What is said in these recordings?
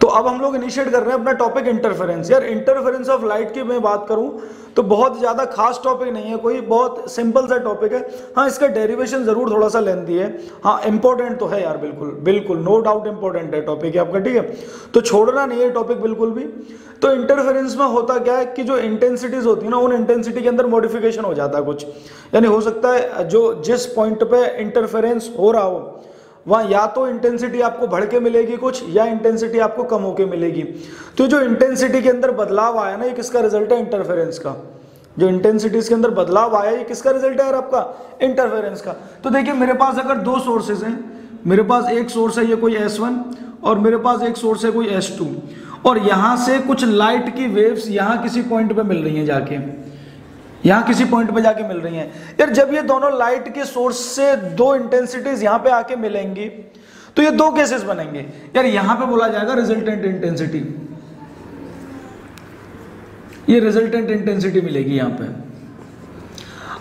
तो अब हम लोग इनिशिएट कर रहे हैं अपना टॉपिक इंटरफेरेंस। यार इंटरफेरेंस ऑफ लाइट की मैं बात करूं तो बहुत ज़्यादा खास टॉपिक नहीं है, कोई बहुत सिंपल सा टॉपिक है। हाँ, इसका डेरिवेशन ज़रूर थोड़ा सा लेंथी है, हाँ इंपॉर्टेंट तो है यार, बिल्कुल बिल्कुल नो डाउट इंपॉर्टेंट है टॉपिक आपका, ठीक है, तो छोड़ना नहीं है टॉपिक बिल्कुल भी। तो इंटरफेरेंस में होता क्या है कि जो इंटेंसिटीज होती है ना, उन इंटेंसिटी के अंदर मॉडिफिकेशन हो जाता है कुछ, यानी हो सकता है जो जिस पॉइंट पे इंटरफेरेंस हो रहा हो वहाँ या तो इंटेंसिटी आपको बढ़ के मिलेगी कुछ, या इंटेंसिटी आपको कम होके मिलेगी। तो जो इंटेंसिटी के अंदर बदलाव आया ना, ये किसका रिजल्ट है? इंटरफेरेंस का। जो इंटेंसिटीज के अंदर बदलाव आया, ये किसका रिजल्ट है यार? आपका इंटरफेरेंस का। तो देखिए मेरे पास अगर दो सोर्सेज हैं, मेरे पास एक सोर्स है ये कोई S1 और मेरे पास एक सोर्स है कोई S2, और यहां से कुछ लाइट की वेव्स यहां किसी पॉइंट पे मिल रही हैं, जाके यहां किसी पॉइंट पे जाके मिल रही हैं। यार जब ये दोनों लाइट के सोर्स से दो इंटेंसिटीज यहां पे आके मिलेंगी तो ये दो केसेस बनेंगे। यार यहां पे बोला जाएगा रिजल्टेंट इंटेंसिटी, ये रिजल्टेंट इंटेंसिटी मिलेगी यहां पे।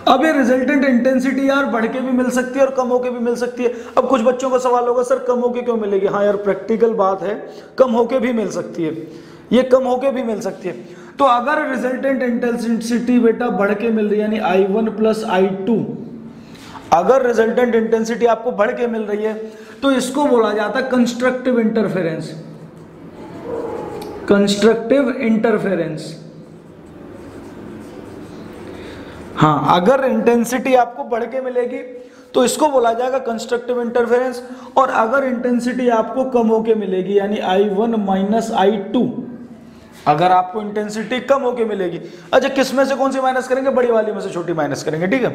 अब ये रिजल्टेंट इंटेंसिटी यार बढ़ के भी मिल सकती है और कम होके भी मिल सकती है। अब कुछ बच्चों का सवाल होगा सर कम होके क्यों मिलेगी? हाँ यार प्रैक्टिकल बात है, कम होके भी मिल सकती है, ये कम होके भी मिल सकती है। तो अगर रिजल्टेंट इंटेंसिटी बेटा बढ़ के मिल रही है, यानी I1 प्लस I2, अगर रिजल्टेंट इंटेंसिटी आपको बढ़ के मिल रही है तो इसको बोला जाता है कंस्ट्रक्टिव इंटरफेरेंस। कंस्ट्रक्टिव इंटरफेरेंस, हाँ अगर इंटेंसिटी आपको बढ़ के मिलेगी तो इसको बोला जाएगा कंस्ट्रक्टिव इंटरफेरेंस, और अगर इंटेंसिटी आपको कम होके मिलेगी यानी I1 माइनस I2, अगर आपको इंटेंसिटी कम होके मिलेगी, अच्छा किस में से कौन सी माइनस करेंगे? बड़ी वाली में से छोटी माइनस करेंगे, ठीक है।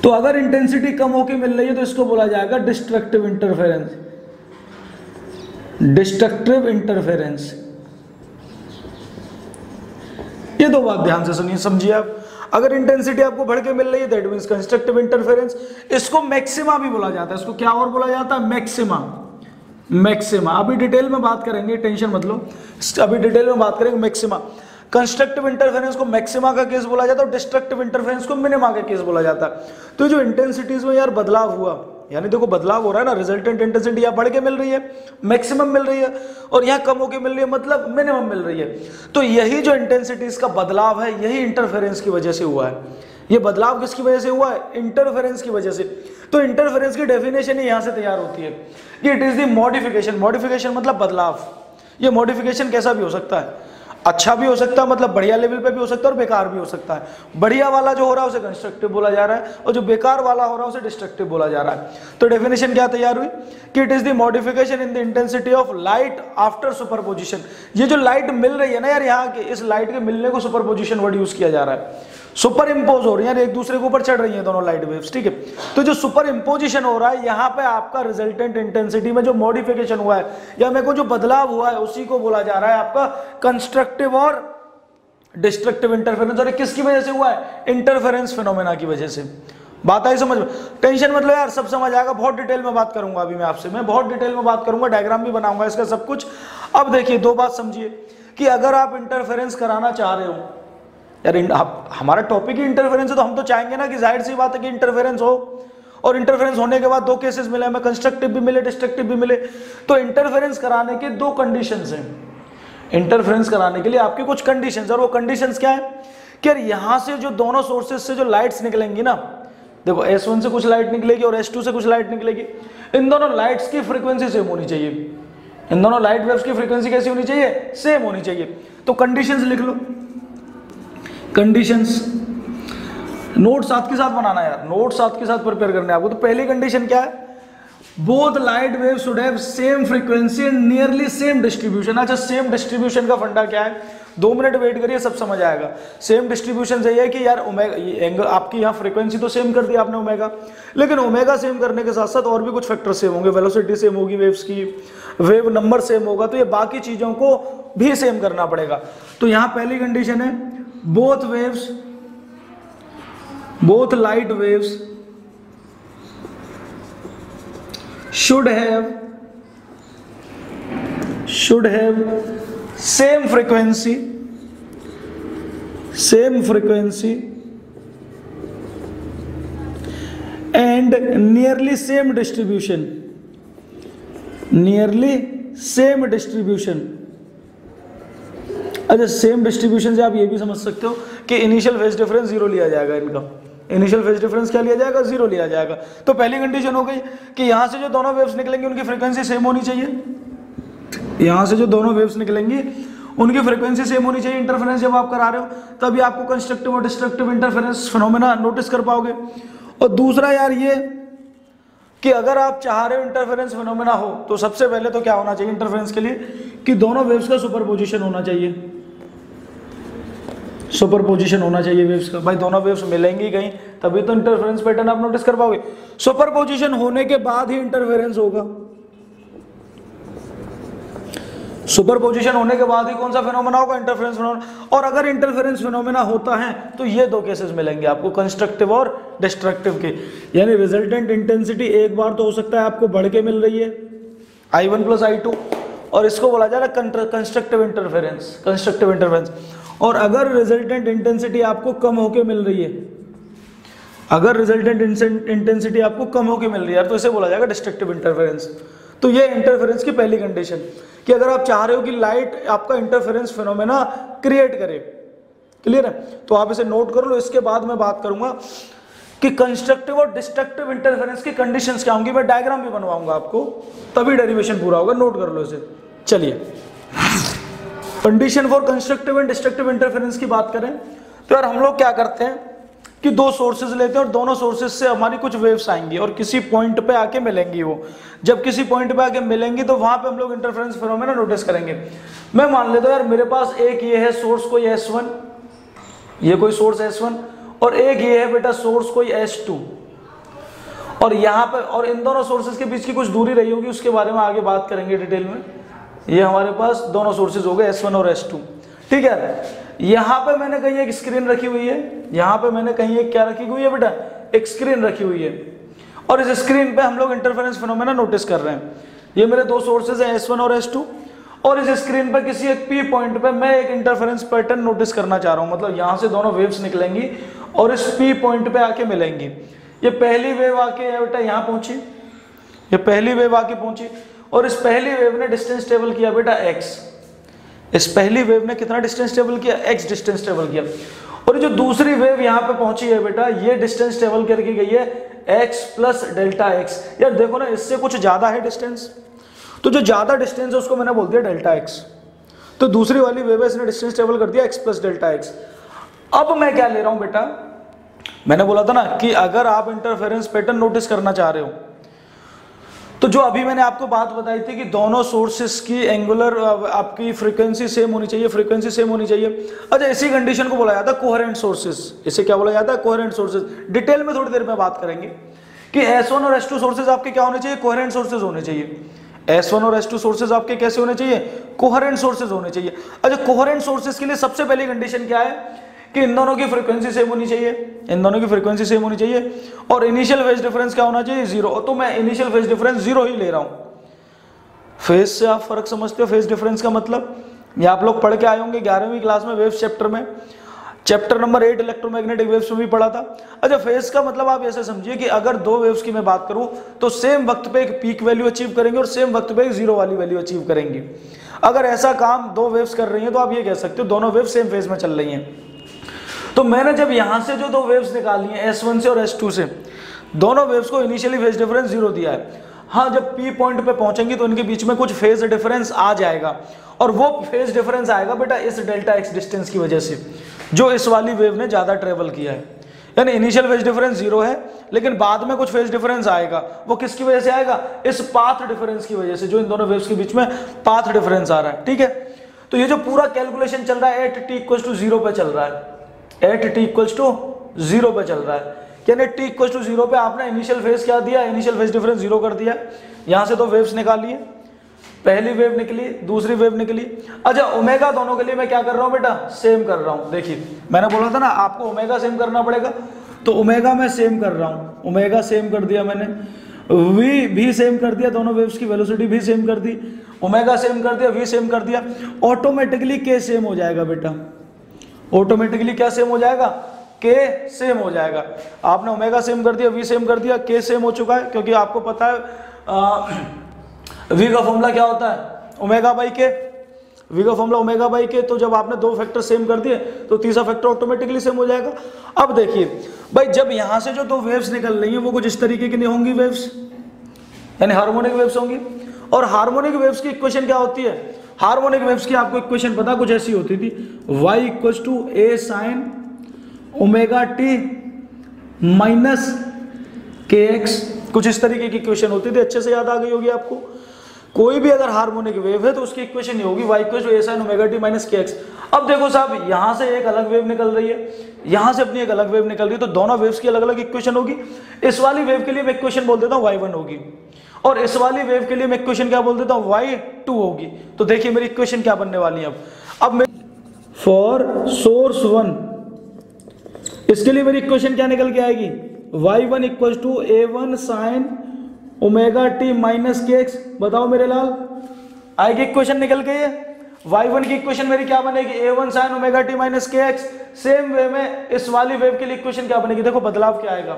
तो अगर इंटेंसिटी कम होके मिल रही है तो इसको बोला जाएगा डिस्ट्रक्टिव इंटरफेरेंस। डिस्ट्रक्टिव इंटरफेरेंस, ये दो बात ध्यान से सुनिए, समझिए आप। अगर इंटेंसिटी आपको बढ़ के मिल रही है दैट मींस कंस्ट्रक्टिव इंटरफेरेंस। इसको मैक्सिमा भी बोला जाता है, इसको क्या और बोला जाता है? मैक्सिमा। मैक्सिमा अभी डिटेल में बात करेंगे, टेंशन मत लो, अभी डिटेल में बात करेंगे मैक्सिमा। कंस्ट्रक्टिव इंटरफेरेंस को मैक्सिमा का केस बोला जाता है और डिस्ट्रक्टिव इंटरफेरेंस को मिनिमा का केस बोला जाता है। तो जो इंटेंसिटीज में यार बदलाव हुआ, यानी देखो बदलाव हो रहा है ना, रिजल्टेंट इंटेंसिटी यहाँ बढ़ के मिल रही है, मैक्सिमम मिल रही है, और यहाँ कम होके मिल रही है, मतलब मिनिमम मिल रही है। तो यही जो इंटेंसिटीज का बदलाव है यही इंटरफेरेंस की वजह से हुआ है। ये बदलाव किसकी वजह से हुआ है? इंटरफेरेंस की वजह से। तो इंटरफेरेंस की डेफिनेशन ही यहाँ से तैयार होती है कि it is the modification. Modification मतलब बदलाव। ये मॉडिफिकेशन कैसा भी हो सकता है, अच्छा भी हो सकता है, मतलब बढ़िया लेवल पे भी हो सकता है और बेकार भी हो सकता है। बढ़िया वाला जो हो रहा है उसे कंस्ट्रक्टिव बोला जा रहा है और जो बेकार वाला हो रहा है उसे डिस्ट्रक्टिव बोला जा रहा है। तो डेफिनेशन क्या तैयार हुई कि it is the modification in the intensity of light after superposition. ये जो लाइट मिल रही है ना यार, यहाँ के इस लाइट के मिलने को सुपरपोजिशन वर्ड यूज किया जा रहा है। सुपर इंपोज हो रही है, एक दूसरे के ऊपर चढ़ रही है दोनों लाइट वेव्स, ठीक है। तो जो सुपर इंपोजिशन हो रहा है यहाँ पे आपका रिजल्टेंट इंटेंसिटी में जो मॉडिफिकेशन हुआ है या मेरे को जो बदलाव हुआ है उसी को बोला जा रहा है आपका कंस्ट्रक्टिव और डिस्ट्रक्टिव इंटरफेरेंस। और किसकी वजह से हुआ है? इंटरफेरेंस फिनोमेना की वजह से। बात आई समझ में? टेंशन मतलब यार सब समझ आएगा, बहुत डिटेल में बात करूंगा अभी मैं आपसे, मैं बहुत डिटेल में बात करूंगा, डायग्राम भी बनाऊंगा इसका सब कुछ। अब देखिए दो बात समझिए कि अगर आप इंटरफेरेंस कराना चाह रहे हो यार, हमारा टॉपिक ही इंटरफेरेंस है तो हम तो चाहेंगे ना कि जाहिर सी बात है कि इंटरफेरेंस हो, और इंटरफेरेंस होने के बाद दो केसेस मिले हमें, कंस्ट्रक्टिव भी मिले डिस्ट्रक्टिव भी मिले। तो इंटरफेरेंस कराने के दो कंडीशंस हैं। इंटरफेरेंस कराने के लिए आपकी कुछ कंडीशंस, और वो कंडीशंस क्या है कि यार यहां से जो दोनों सोर्सेज से जो लाइट्स निकलेंगी ना, देखो S1 से कुछ लाइट निकलेगी और S2 से कुछ लाइट निकलेगी, इन दोनों लाइट्स की फ्रीक्वेंसी सेम होनी चाहिए। इन दोनों लाइट वेव्स की फ्रीक्वेंसी कैसी होनी चाहिए? सेम होनी चाहिए। तो कंडीशंस लिख लो, कंडीशंस। नोट साथ के साथ बनाना यार, नोट साथ के साथ प्रिपेयर करने आपको। तो पहली कंडीशन क्या है? Both light wave should have same frequency and nearly same distribution. अच्छा सेम डिस्ट्रीब्यूशन का फंडा क्या है? 2 मिनट वेट करिए सब समझ आएगा। सेम डिस्ट्रीब्यूशन से ये है कि यार ओमेगा आपकी यहाँ फ्रीक्वेंसी तो सेम कर दी आपने ओमेगा, लेकिन ओमेगा सेम करने के साथ साथ और भी कुछ फैक्टर सेम होंगे, वेलोसिटी सेम होगी वेव्स की, वेव नंबर सेम होगा, तो ये बाकी चीजों को भी सेम करना पड़ेगा। तो यहाँ पहली कंडीशन है both waves, both light waves should have same frequency and nearly same distribution same distribution. अच्छा, सेम डिस्ट्रीब्यूशन से आप ये भी समझ सकते हो कि इनिशियल फेज डिफरेंस 0 लिया जाएगा, इनका इनिशियल फेज डिफरेंस क्या लिया जाएगा, 0 लिया जाएगा। तो पहली कंडीशन हो गई कि यहां से जो दोनों वेव्स निकलेंगी उनकी फ्रीक्वेंसी सेम होनी चाहिए, यहां से जो दोनों वेव्स निकलेंगी उनकी फ्रीक्वेंसी सेम होनी चाहिए। इंटरफेरेंस जब आप करा रहे हो तभी आपको कंस्ट्रक्टिव और डिस्ट्रक्टिव इंटरफेरेंस फिनोमेना नोटिस कर पाओगे। और दूसरा यार ये कि अगर आप चाह रहे हो इंटरफेरेंस फिनोमेना हो तो सबसे पहले तो क्या होना चाहिए इंटरफेरेंस के लिए कि दोनों वेव्स का सुपरपोजिशन होना चाहिए, सुपरपोजिशन होना चाहिए वेव्स का। भाई दोनों वेव्स मिलेंगी कहीं तभी तो इंटरफेरेंस पैटर्न आप नोटिस कर पाओगे। सुपरपोजिशन होने के बाद ही इंटरफेरेंस होगा, सुपरपोजिशन होने के बाद ही कौन सा फिनोमेना होगा, इंटरफेरेंस फिनोमेना। और अगर इंटरफेरेंस फिनोमेना होता है तो ये दो केसेस मिलेंगे आपको, कंस्ट्रक्टिव और डिस्ट्रक्टिव के। यानी रिजल्टेंट इंटेंसिटी एक बार तो हो सकता है आपको बढ़ के मिल रही है I1 + I2 और इसको बोला जा रहा है कंस्ट्रक्टिव इंटरफेरेंस, कंस्ट्रक्टिव इंटरफेरेंस। और अगर रिजल्टेंट इंटेंसिटी आपको कम होके मिल रही है, अगर रिजल्टेंट इंटेंसिटी आपको कम होके मिल रही है तो इसे बोला जाएगा डिस्ट्रक्टिव इंटरफेरेंस। तो ये इंटरफेरेंस की पहली कंडीशन कि अगर आप चाह रहे हो कि लाइट आपका इंटरफेरेंस फिनोमेना क्रिएट करे, क्लियर है, तो आप इसे नोट कर लो। इसके बाद मैं बात करूंगा कि कंस्ट्रक्टिव और डिस्ट्रक्टिव इंटरफेरेंस की कंडीशंस क्या होंगी, मैं डायग्राम भी बनवाऊंगा आपको, तभी डेरिवेशन पूरा होगा, नोट कर लो इसे। चलिए, condition for constructive and destructive interference की बात करें तो यार हम लोग क्या करते हैं कि दो सोर्सेज लेते हैं और दोनों सोर्सेज से हमारी कुछ वेव्स आएंगी और किसी पॉइंट पे आके मिलेंगी। वो जब किसी पॉइंट पे आके मिलेंगी तो वहां पे हम लोग इंटरफेरेंस फिनोमेना नोटिस करेंगे। मैं मान लेता हूं यार मेरे पास एक ये है सोर्स कोई S1, ये कोई सोर्स S1 और एक ये है बेटा सोर्स कोई S2 और यहाँ पे, और इन दोनों सोर्सेज के बीच की कुछ दूरी रही होगी, उसके बारे में आगे बात करेंगे डिटेल में। ये हमारे पास दोनों सोर्सेज हो गए S1 और S2, ठीक है। यहां पे मैंने कहीं एक स्क्रीन रखी हुई है, यहां पे मैंने कहीं एक क्या रखी हुई है बेटा, एक स्क्रीन रखी हुई है और इस स्क्रीन पे हम लोग इंटरफेरेंस फिनोमेना नोटिस कर रहे हैं। ये मेरे दो सोर्सेज हैं S1 और S2 और इस स्क्रीन पे किसी एक P पॉइंट पे मैं एक इंटरफेरेंस पैटर्न नोटिस करना चाह रहा हूं, मतलब यहां से दोनों वेव्स निकलेंगी और इस P पॉइंट पे आके मिलेंगी। ये पहली वेव आके बेटा यहां पहुंची, ये पहली वेव आके पहुंची और इस पहली वेव ने डिस्टेंस ट्रेवल किया बेटा x, इस पहली वेव ने कितना डिस्टेंस ट्रेवल किया, x डिस्टेंस ट्रेवल किया। और जो दूसरी वेव यहां पे पहुंची है बेटा, ये डिस्टेंस ट्रेवल करके गई है x + Δx। यार देखो ना, इससे कुछ ज्यादा है डिस्टेंस, तो जो ज्यादा डिस्टेंस है उसको मैंने बोल दिया Δx। तो दूसरी वाली वेव है, इसने डिस्टेंस ट्रेवल कर दिया x + Δx। अब मैं क्या ले रहा हूं बेटा, मैंने बोला था ना कि अगर आप इंटरफेरेंस पैटर्न नोटिस करना चाह रहे हो तो जो अभी मैंने आपको बात बताई थी कि दोनों सोर्सेस की एंगुलर आपकी फ्रीक्वेंसी सेम होनी चाहिए, फ्रीक्वेंसी सेम होनी चाहिए। अच्छा, इसी कंडीशन को बोला जाता है कोहेरेंट सोर्सेस, इसे क्या बोला जाता है, कोहेरेंट सोर्सेस। डिटेल में थोड़ी देर में बात करेंगे कि S1 और S2 सोर्सेज आपके क्या होने चाहिए, कोहेरेंट सोर्सेज होने चाहिए। S1 और S2 सोर्सेज आपके कैसे होने चाहिए, कोहेरेंट सोर्सेज होने चाहिए। अच्छा, कोहेरेंट सोर्सेज के लिए सबसे पहली कंडीशन क्या है कि इन दोनों की फ्रीक्वेंसी सेम होनी चाहिए, इन दोनों की फ्रीक्वेंसी सेम होनी चाहिए और इनिशियल फेज डिफरेंस क्या होना चाहिए, 0। तो मैं इनिशियल फेज डिफरेंस 0 ही ले रहा हूं। फेज से आप फर्क समझते हो, फेज डिफरेंस का मतलब ये आप लोग पढ़ के आए होंगे 11वीं क्लास में वेव्स चैप्टर में, चैप्टर नंबर 8 इलेक्ट्रोमैग्नेटिक वेव्स में भी पढ़ा था। अच्छा, फेज का मतलब आप ऐसे समझिए कि अगर दो वेव्स की मैं बात करूं तो सेम वक्त पे एक पीक वैल्यू अचीव करेंगे और सेम वक्त पे एक 0 वाली वैल्यू अचीव करेंगी। अगर ऐसा काम दो वेव्स कर रही हैं तो आप ये कह सकते हो दोनों वेव्स सेम फेज में चल रही हैं। तो मैंने जब यहां से जो दो वेव्स निकाली हैं S1 से और S2 से, दोनों वेव्स को इनिशियली फेज डिफरेंस 0 दिया है। हाँ, जब P पॉइंट पे पहुंचेंगी तो इनके बीच में कुछ फेज डिफरेंस आ जाएगा और वो फेज डिफरेंस आएगा बेटा इस Δx डिस्टेंस की वजह से, जो इस वाली वेव ने ज्यादा ट्रेवल किया है। यानी इनिशियल फेज डिफरेंस 0 है लेकिन बाद में कुछ फेज डिफरेंस आएगा, वो किसकी वजह से आएगा, इस पाथ डिफरेंस की वजह से, जो इन दोनों वेव्स के बीच में पाथ डिफरेंस आ रहा है, ठीक है। तो ये जो पूरा कैलकुलेशन चल रहा है एट t = 0 पे चल रहा है, एट t = 0 पे चल रहा है। यानी t = 0 पे आपने इनिशियल फेज क्या दिया, इनिशियल फेज डिफरेंस 0 कर दिया। यहां से दो वेव्स निकाली है, पहली वेव निकली, दूसरी वेव निकली। अच्छा, ओमेगा दोनों के लिए मैं क्या कर रहा हूं बेटा, सेम कर रहा हूं। देखिए मैंने बोला था ना आपको ओमेगा सेम करना पड़ेगा, तो ओमेगा मैं सेम कर रहा हूं, ओमेगा सेम कर दिया मैंने, v भी सेम कर दिया, दोनों वेव्स की वेलोसिटी भी सेम कर दी, ओमेगा सेम कर दिया, v सेम कर दिया। ऑटोमेटिकली k सेम हो जाएगा बेटा, ऑटोमेटिकली क्या सेम हो जाएगा, k सेम हो जाएगा। आपने ओमेगा सेम कर दिया, v सेम कर दिया, k सेम हो चुका है, क्योंकि आपको पता है v का फॉर्मूला क्या होता है, ओमेगा बाई के, वी का फॉर्मूला ओमेगा बाई के। तो जब आपने दो फैक्टर सेम कर दिए तो तीसरा फैक्टर ऑटोमेटिकली सेम हो जाएगा। अब देखिए भाई, जब यहां से जो दो वेव्स निकल रही हैं वो कुछ इस तरीके की नहीं होंगी वेव्स, यानी हार्मोनिक वेव्स होंगी। और हार्मोनिक वेव्स की इक्वेशन क्या होती है? हार्मोनिक वेव्स की आपको इक्वेशन पता कुछ ऐसी होती थी, y equal to A sine omega T minus के एक्स, कुछ इस तरीके की इक्वेशन होती थी। अच्छे से याद आ गई होगी आपको। कोई भी अगर हार्मोनिक वेव है तो उसकी इक्वेशन ये होगी y equal to A sine omega T minus के एक्स। अब देखो साहब, यहां से एक अलग वेव निकल रही है, यहां से अपनी एक अलग वेव निकल रही है, तो दोनों वेव्स की अलग अलग इक्वेशन होगी। इस वाली वेव के लिए मैं इक्वेशन बोल देता हूं y1 होगी, और इस वाली वेव के लिए मैं इक्वेशन क्या बोल देता हूं y2 होगी। तो देखिए मेरी इक्वेशन क्या बनने वाली है अब मैं फॉर सोर्स 1 इसके लिए मेरी इक्वेशन क्या निकल के आएगी, y1 equal to a1 sine omega T minus के एक्स। बताओ मेरे लाल, आएगी इक्वेशन निकल के ये। y1 की इक्वेशन मेरी क्या बनेगी, a1 sine omega T minus के एक्स। सेम वे में इस वाली वेव के लिए इक्वेशन क्या बनेगी, देखो बदलाव क्या आएगा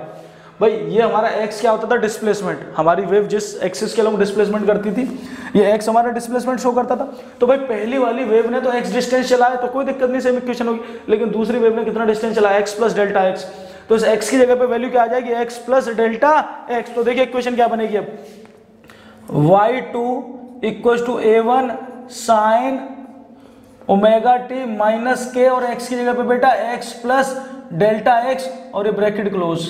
भाई। ये हमारा x क्या होता था, डिस्प्लेसमेंट। हमारी वेव जिस एक्सिस के अलॉन्ग डिस्प्लेसमेंट करती थी, ये x हमारा डिस्प्लेसमेंट शो करता था। तो भाई पहली वाली वेव ने तो x डिस्टेंस चला है तो कोई दिक्कत नहीं, सेम इक्वेशन होगी। लेकिन दूसरी वेव ने कितना डिस्टेंस चला, x प्लस डेल्टा x। तो इस x की जगह पे वैल्यू क्या आ जाएगी, x प्लस डेल्टा x। तो देखिए इक्वेशन क्या बनेगी अब, y2 equal to a1 sine omega T minus K, और x की जगह पे बेटा x प्लस डेल्टा x, और ये ब्रैकेट क्लोज।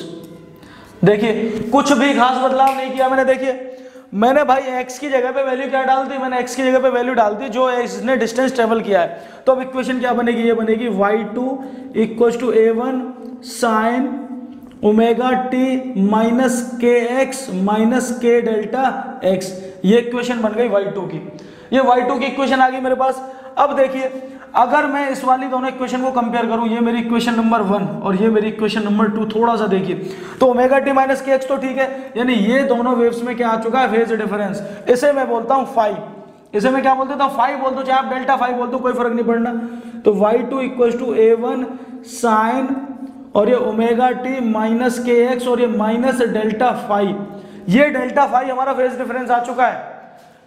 देखिए कुछ भी खास बदलाव नहीं किया मैंने। देखिए मैंने भाई x की जगह पे वैल्यू क्या डाल दी, मैंने x की जगह पे वैल्यू डाल दी जो इसने डिस्टेंस ट्रेवल किया है। तो अब इक्वेशन क्या बनेगी, ये बनेगी y2 equal to a1 sine omega T minus के X minus K delta x। ये इक्वेशन बन गई y2 की। ये y2 की इक्वेशन आ गई मेरे पास। अब देखिए अगर मैं इस वाली दोनों इक्वेशन को कंपेयर करूं, ये मेरी इक्वेशन नंबर 1 और ये मेरी इक्वेशन नंबर 2, थोड़ा सा देखिए तो ओमेगा टी माइनस के एक्स तो ठीक है, यानी ये दोनों वेव्स में क्या आ चुका है, फेज डिफरेंस। इसे मैं बोलता हूं फाई, इसे मैं क्या बोल देता हूं, फाई बोल दो, चाहे आप डेल्टा फाई बोल दो, कोई फर्क नहीं पड़ना। तो y2 equal to a1 sign और ये ओमेगा टी माइनस के एक्स और ये माइनस डेल्टा फाई। ये डेल्टा फाई हमारा फेज डिफरेंस आ चुका है,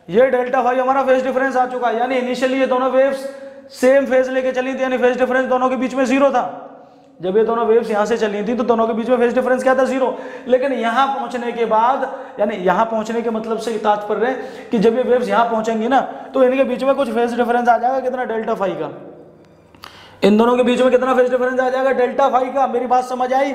ये डेल्टा फाई हमारा फेज डिफरेंस आ चुका है। यानी इनिशियली ये दोनों वेव्स सेम फेज लेके चली थी, यानी फेज डिफरेंस दोनों के बीच में 0 था। जब ये दोनों वेव्स यहां से चली थी तो दोनों के बीच में फेज डिफरेंस क्या था, 0। लेकिन यहां पहुंचने के बाद, यानी यहां पहुंचने के मतलब से तात्पर्य है कि जब ये वेव्स यहां पहुंचेंगी ना तो इनके बीच में कुछ फेज डिफरेंस आ जाएगा, कितना, डेल्टा फाई का। इन दोनों के बीच में कितना फेज डिफरेंस आ जाएगा, डेल्टा फाई का। मेरी बात समझ आई?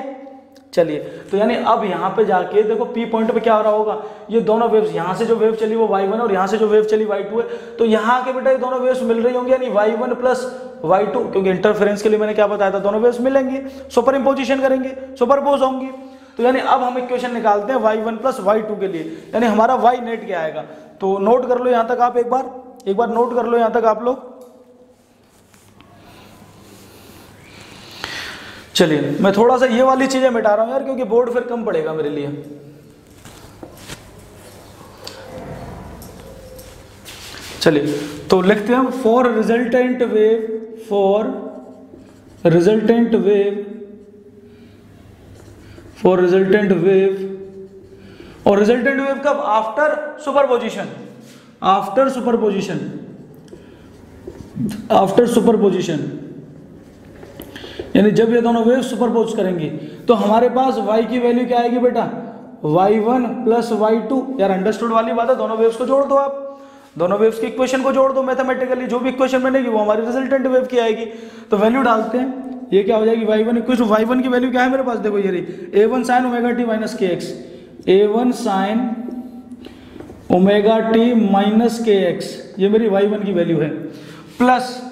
चलिए, तो यानी अब यहाँ पे जाके देखो पी पॉइंट पे क्या हो रहा होगा, ये दोनों वेव्स, यहाँ से जो वेव चली वो y1 और यहाँ से जो वेव चली y2 है, तो यहाँ के बेटा ये दोनों वेव्स मिल रही होंगी, यानी y1 प्लस y2, क्योंकि इंटरफेरेंस के लिए मैंने क्या बताया था, दोनों वेव्स मिलेंगी, सुपर इंपोजिशन करेंगे, सुपरपोज होंगी। तो यानी अब हम इक्वेशन निकालते हैं y1 प्लस y2 के लिए, यानी हमारा y नेट क्या आएगा। तो नोट कर लो यहाँ तक आप, एक बार नोट कर लो यहाँ तक आप लोग। चलिए मैं थोड़ा सा ये वाली चीजें मिटा रहा हूं यार, क्योंकि बोर्ड फिर कम पड़ेगा मेरे लिए। चलिए तो लिखते हैं for resultant wave, for resultant wave, और रिजल्टेंट वेव कब, आफ्टर सुपरपोजिशन, आफ्टर सुपरपोजिशन, यानी जब ये दोनों वेव सुपरपोज करेंगी तो हमारे पास y की वैल्यू क्या आएगी बेटा, y1 प्लस y2। यार अंडरस्टूड वाली बात है, दोनों वेव्स को जोड़ दो, आप दोनों वेव्स की इक्वेशन को जोड़ दो मैथमेटिकली, जो भी इक्वेशन बनेगी वो हमारी रिजल्टेंट वेव की आएगी। तो वैल्यू डालते हैं, ये क्या हो जाएगी, y1 इक्वल टू y1 की वैल्यू क्या है मेरे पास, देखो ये रही a1 sine omega T minus के x, a1 sine omega T minus के एक्स, ये मेरी y1 की वैल्यू है, प्लस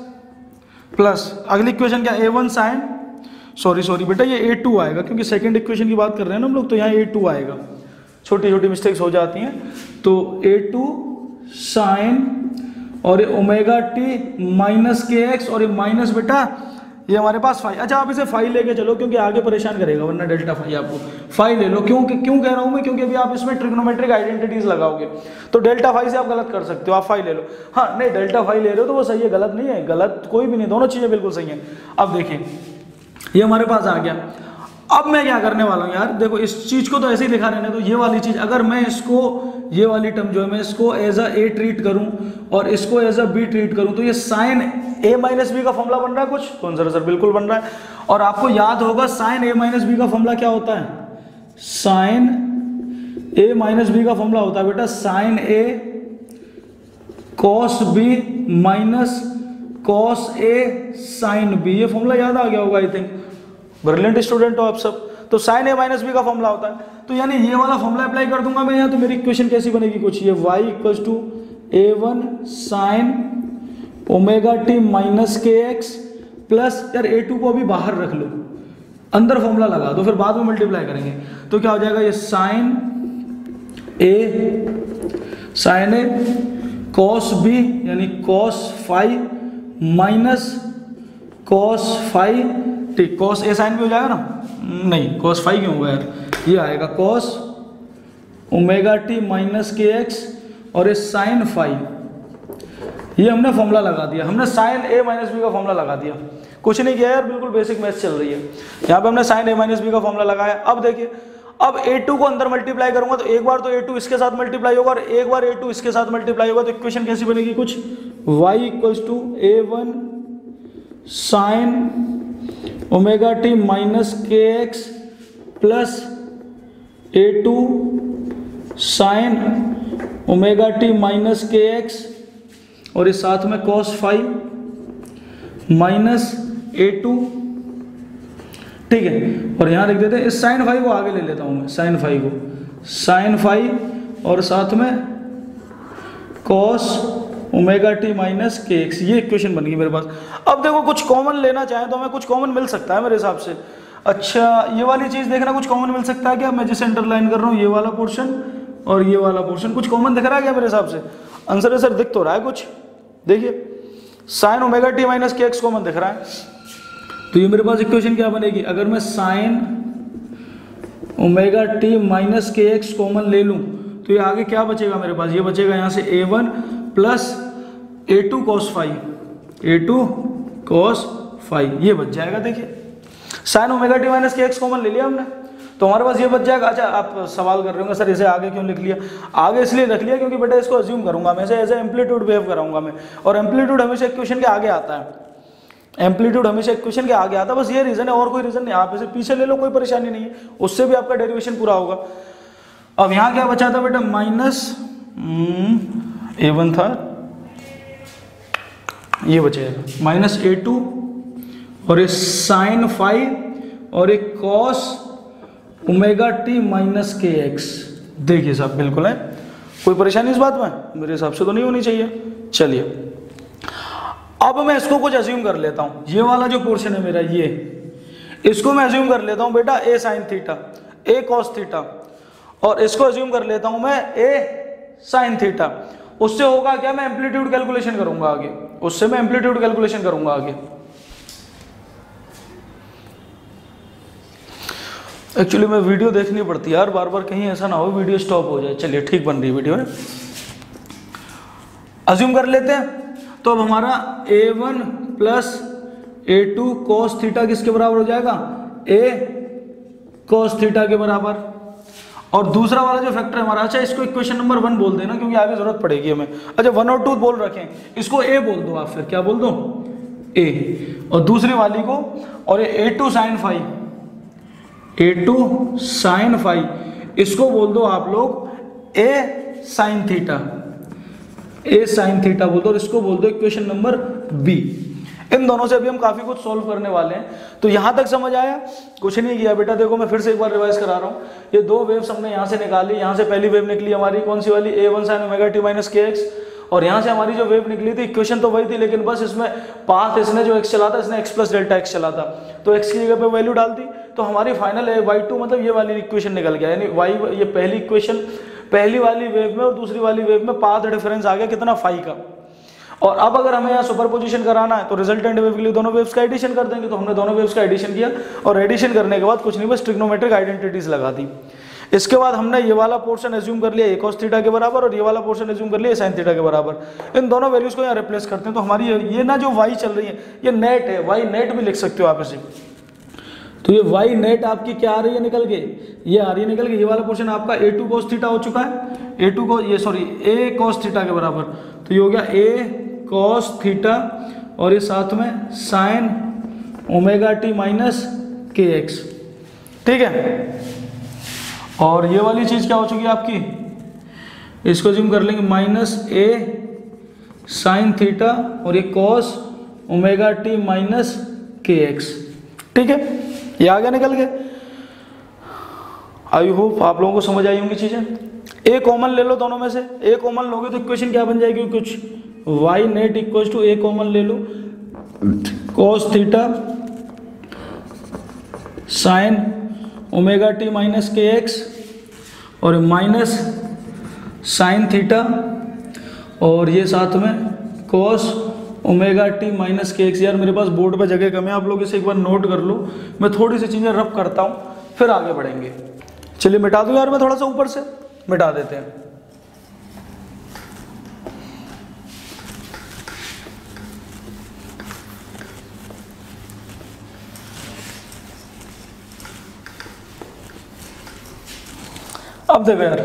अगली इक्वेशन क्या, a1 साइन, सॉरी बेटा ये a2 आएगा, क्योंकि सेकंड इक्वेशन की बात कर रहे हैं ना हम लोग, तो यहाँ a2 आएगा, छोटी छोटी मिस्टेक्स हो जाती हैं। तो a2 साइन और ये ओमेगा टी माइनस के एक्स, और ये माइनस बेटा ये हमारे पास फाई। अच्छा आप इसे फाई लेके चलो, क्योंकि आगे परेशान करेगा वरना डेल्टा फाई, आपको फाई ले लो। क्यों कह रहा हूं मैं, क्योंकि अभी आप इसमें ट्रिग्नोमेट्रिक आइडेंटिटीज लगाओगे तो डेल्टा फाई से आप गलत कर सकते हो, आप फाई ले लो। हाँ नहीं, डेल्टा फाई ले रहे हो तो वो सही है, गलत नहीं है, गलत कोई भी नहीं, दोनों चीजें बिल्कुल सही है। अब देखिए ये हमारे पास आ गया। अब मैं क्या करने वाला हूँ यार, देखो इस चीज को तो ऐसे ही लिखा रहने दो, ये वाली चीज अगर मैं इसको ये वाली टर्म जो है मैं इसको एज अ ए ट्रीट करूं और इसको एज अ बी ट्रीट करूं, तो ये साइन ए माइनस बी का फॉर्मूला बन रहा है कुछ? कौन सा सर? बिल्कुल बन रहा है। और आपको याद होगा साइन ए माइनस बी का फॉर्मूला क्या होता है? साइन ए माइनस बी का फॉर्मूला होता है बेटा sign A cos B minus cos A sine B. ये फॉर्मूला याद आ गया होगा आई थिंक, ब्रिलियंट स्टूडेंट हो आप सब। तो साइन ए माइनस बी का फॉर्मूला होता है, तो यानी ये वाला फॉर्मूला अप्लाई कर दूंगा मैं यहाँ, तो मेरी इक्वेशन कैसी बनेगी कुछ? ये y equal to a1 sine omega T minus के एक्स प्लस, यार a2 को अभी बाहर रख लो, अंदर फॉर्मूला लगा दो, फिर बाद में मल्टीप्लाई करेंगे। तो क्या हो जाएगा? ये साइन ए कॉस बी यानी cos five minus cos five, ठीक, कॉस ए साइन भी हो जाएगा ना? नहीं, कॉस फाइव क्यों होगा यार? ये आएगा कॉस ओमेगा टी माइनस के एक्स और ये साइन फाइव। ये हमने फॉर्मूला लगा दिया, हमने साइन ए माइनस बी का फॉर्मूला लगा दिया, कुछ नहीं किया यार, बिल्कुल बेसिक मैथ्स चल रही है। यहाँ पे हमने साइन ए माइनस बी का फॉर्मूला लगाया। अब देखिए, अब a2 को अंदर मल्टीप्लाई करूंगा तो एक बार तो a2 इसके साथ मल्टीप्लाई होगा और एक बार a2 इसके साथ मल्टीप्लाई होगा, तो इक्वेशन कैसी बनेगी कुछ? y equals to a1 sine omega T minus के x plus a2 sine omega T minus के एक्स और इस साथ में cos फाइव माइनस a2, ठीक है। और यहाँ लिख देते हैं, इस साइन फाइव को आगे ले लेता हूँ मैं, साइन फाइव और साथ में cos ओमेगा टी माइनस के एक्स। ये इक्वेशन बन गई मेरे पास। अब देखो, कुछ कॉमन लेना चाहें तो हमें कुछ कॉमन मिल सकता है मेरे हिसाब से। अच्छा, ये वाली चीज़ देखना, कुछ कॉमन मिल सकता है क्या? मैं जिसे अंडरलाइन कर रहा हूँ, ये वाला पोर्शन और ये वाला पोर्शन, कुछ कॉमन दिख रहा है क्या मेरे हिसाब से? आंसर सर दिख तो रहा है कुछ, देखिए साइन ओमेगा टी माइनस के एक्स कॉमन दिख रहा है। तो ये मेरे पास इक्वेशन क्या बनेगी? अगर मैं साइन ओमेगा टी माइनस के एक्स कॉमन ले लूं तो ये आगे क्या बचेगा मेरे पास? ये बचेगा यहाँ से a1 plus a2 cos five, ये बच जाएगा। देखिए, साइन ओमेगा टी माइनस के एक्स कॉमन ले लिया हमने, तो हमारे पास ये बच जाएगा। अच्छा, आप सवाल कर रहे होंगे सर इसे आगे क्यों लिख लिया? आगे इसलिए रख लिया क्योंकि बेटा इसको अज्यूम करूंगा मैं, एज ए एम्पलीट्यूड वेव कराऊंगा मैं, और एम्पलीट्यूड हमेशा इक्वेशन के आगे आता है, एम्पलीट्यूड हमेशा इक्वेशन के आगे आता है, बस ये रीजन है और कोई रीजन नहीं। आप इसे पीछे ले लो, कोई परेशानी नहीं है, उससे भी आपका डेरिवेशन पूरा होगा। अब यहाँ क्या बचा था बेटा? माइनस a1 था, ये बचेगा माइनस a2 और ये साइन फाइव और एक कॉस ओमेगा टी माइनस के एक्स। देखिए साहब, बिल्कुल है, कोई परेशानी इस बात में? मेरे हिसाब से तो नहीं होनी चाहिए। चलिए, अब मैं इसको कुछ अज्यूम कर लेता हूं, ये वाला जो पोर्शन है मेरा, ये इसको मैं अज्यूम कर लेता हूं बेटा a sine theta, a cos theta, और इसको अज्यूम कर लेता हूं मैं a साइन थीटा। उससे होगा क्या? मैं एम्पलीट्यूड कैलकुलेशन करूंगा आगे, उससे मैं एम्पलीट्यूड कैलकुलेशन करूंगा आगे। एक्चुअली मैं वीडियो देखनी पड़ती है यार बार बार, कहीं ऐसा ना हो वीडियो स्टॉप हो जाए। चलिए, ठीक बन रही है वीडियो है, अज्यूम कर लेते हैं। तो अब हमारा a1 plus a2 cos theta किसके बराबर हो जाएगा? a cos थीटा के बराबर। और दूसरा वाला जो फैक्टर है हमारा, अच्छा इसको इक्वेशन नंबर 1 बोल देना क्योंकि आगे जरूरत पड़ेगी हमें। अच्छा, 1 और 2 बोल रखें, इसको a बोल दो आप, फिर क्या बोल दो? a। और दूसरी वाली को, और ये a2 sign five, a2 sign five, इसको बोल दो आप लोग a sine theta, a sine theta बोल दो, और इसको बोल दो इक्वेशन नंबर b। इन दोनों से अभी हम काफी कुछ सॉल्व करने वाले हैं। तो यहां तक समझ आया? कुछ नहीं किया बेटा, देखो मैं फिर से एक बार रिवाइज करा रहा हूं। ये दो वेव्स हमने यहां से निकाली, यहां से पहली वेव निकली हमारी कौन सी वाली? a1 sine omega T minus के एक्स, और यहां से हमारी जो वेव निकली थी, इक्वेशन तो वही थी, लेकिन बस इसमें पाथ इसने जो x चला था, इसने x प्लस डेल्टा x चला था, तो x की जगह पे वैल्यू डाल दी, तो हमारी फाइनल y2 मतलब ये वाली इक्वेशन निकल गया। यानी y, ये पहली इक्वेशन पहली वाली वेव में और दूसरी वाली वेव में पाथ डिफरेंस आ गया कितना? फाई का। और अब अगर हमें यहाँ सुपरपोजिशन कराना है तो रिजल्टेंट वेव के लिए दोनों वेव्स का एडिशन कर देंगे। तो हमने दोनों वेव्स का एडिशन किया, और एडिशन करने के बाद कुछ नहीं, बस ट्रिग्नोमेट्रिक आइडेंटिटीज लगा दी। इसके बाद हमने ये वाला पोर्शन एज्यूम कर लिया a cos थीटा के बराबर, और ये वाला पोर्शन एज्यूम कर लिया sin थीटा के बराबर। इन दोनों वैल्यूज को यहाँ रिप्लेस करते हैं, तो हमारी ये ना जो y चल रही है, ये नेट है, y नेट भी लिख सकते हो आप इसे। तो ये y नेट आपकी क्या आ रही है निकल के? ये आ रही है निकल के, ये वाला पोर्शन आपका a2 cos थीटा हो चुका है, a2 को ये सॉरी a cos थीटा के बराबर, तो ये हो गया a cos थीटा और ये साथ में साइन ओमेगा टी माइनस के एक्स, ठीक है। और ये वाली चीज क्या हो चुकी है आपकी, इसको जिम कर लेंगे माइनस a साइन थीटा और ये कॉस ओमेगा टी माइनस के एक्स, ठीक है। ये आ गया निकल के। आई होप आप लोगों को समझ आई होंगी चीजें। ए कॉमन ले लो दोनों में से, ए कॉमन लोगे तो इक्वेशन क्या बन जाएगी कुछ, y net equal to A common ले लो cos theta sine omega T minus के एक्स और माइनस साइन थीटा और ये साथ में कॉस ओमेगा टी माइनस के एक्स। यार मेरे पास बोर्ड पे जगह कम है, आप लोग इसे एक बार नोट कर लो, मैं थोड़ी सी चीज़ें रफ करता हूँ फिर आगे बढ़ेंगे। चलिए मिटा दूँ यार, मैं थोड़ा सा ऊपर से मिटा देते हैं। अब देखो यार,